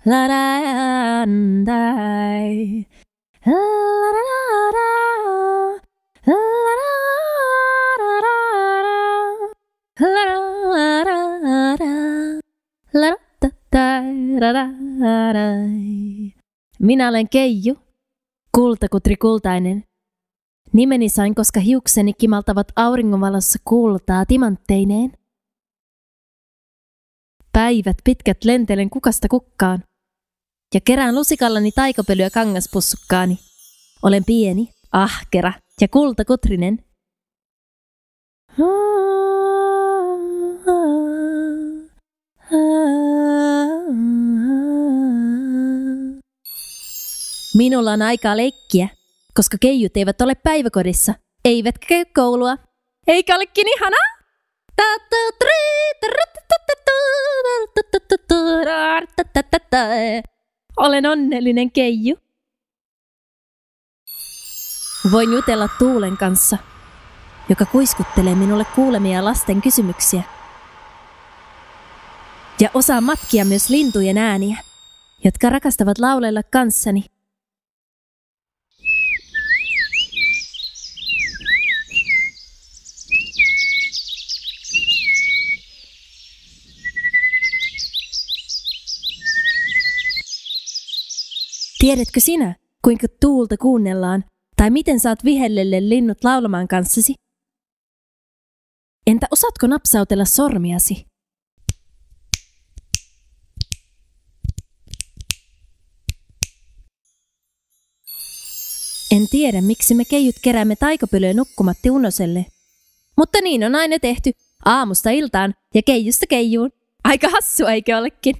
la da dai. La da da. La da da. La da da. Minä olen Keiju, kultakutri kultainen. Nimeni sain, koska hiukseni kimaltavat auringonvalossa kultaa timantteineen. Päivät pitkät lentelen kukasta kukkaan ja kerään lusikallani taikapölyä kangaspussukkaani. Olen pieni, ahkera ja kultakutrinen. Minulla on aikaa leikkiä, koska keijut eivät ole päiväkodissa, eivätkä käy koulua. Eikä olekin ihanaa? Olen onnellinen keiju. Voin jutella tuulen kanssa, joka kuiskuttelee minulle kuulemia lasten kysymyksiä. Ja osaan matkia myös lintujen ääniä, jotka rakastavat laulella kanssani. Tiedätkö sinä, kuinka tuulta kuunnellaan, tai miten saat vihellelle linnut laulamaan kanssasi? Entä osaatko napsautella sormiasi? En tiedä, miksi me keijut keräämme taikapölyä nukkumatti unoselle. Mutta niin on aina tehty, aamusta iltaan ja keijusta keijuun. Aika hassua, eikö olekin?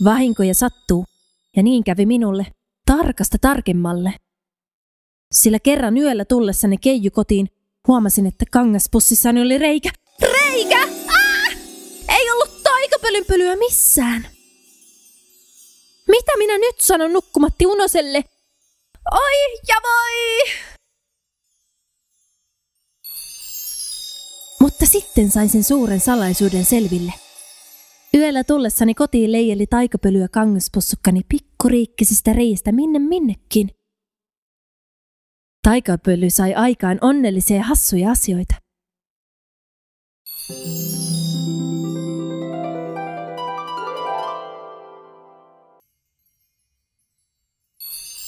Vahinkoja sattuu, ja niin kävi minulle, tarkasta tarkemmalle. Sillä kerran yöllä tullessani keiju kotiin, huomasin, että kangaspussissani oli reikä. Reikä! Ei ollut taikapölynpölyä missään. Mitä minä nyt sanon nukkumatti unoselle? Oi ja voi! Mutta sitten sain sen suuren salaisuuden selville. Yöllä tullessani kotiin leijeli taikapölyä kangaspussukkani pikkuriikkisistä reistä minnekin. Taikapöly sai aikaan onnellisia ja hassuja asioita.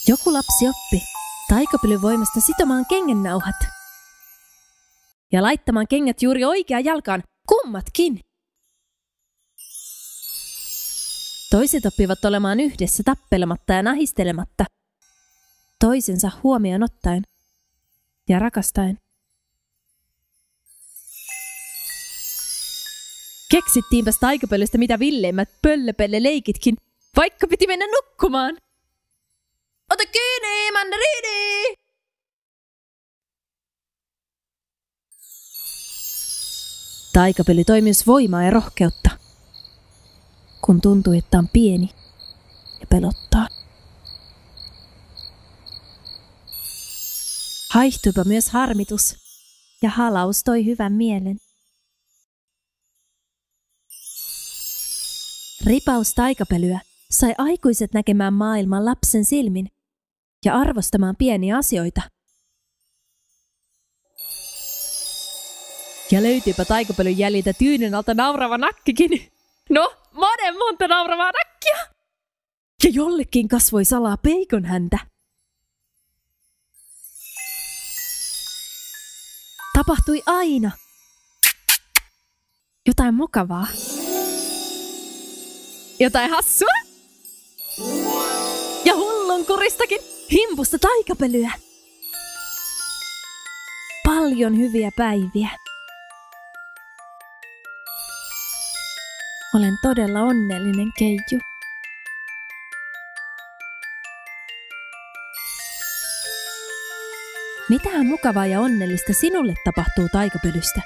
Joku lapsi oppi taikapölyn voimasta sitomaan kengännauhat ja laittamaan kengät juuri oikeaan jalkaan, kummatkin. Toiset oppivat olemaan yhdessä tappelematta ja nahistelematta, toisensa huomioon ottaen ja rakastaen. Keksittiinpäs taikapölystä mitä villeimmät pöllöpelle-leikitkin, vaikka piti mennä nukkumaan. Ota kiinni, mandariini! Taikapöly toi myös voimaa ja rohkeutta, kun tuntui, että on pieni ja pelottaa. Haihtuipa myös harmitus ja halaus toi hyvän mielen. Ripaus taikapölyä sai aikuiset näkemään maailman lapsen silmin ja arvostamaan pieniä asioita. Ja löytyypä taikapölyn jäljiltä tyynyn alta naurava nakkikin. No, monta nauravaa nakkia! Ja jollekin kasvoi salaa peikon häntä. Tapahtui aina jotain mukavaa. Jotain hassua. Ja hullunkuristakin himpusta taikapölyä. Paljon hyviä päiviä. Olen todella onnellinen keiju. Mitähän mukavaa ja onnellista sinulle tapahtuu taikapölystä?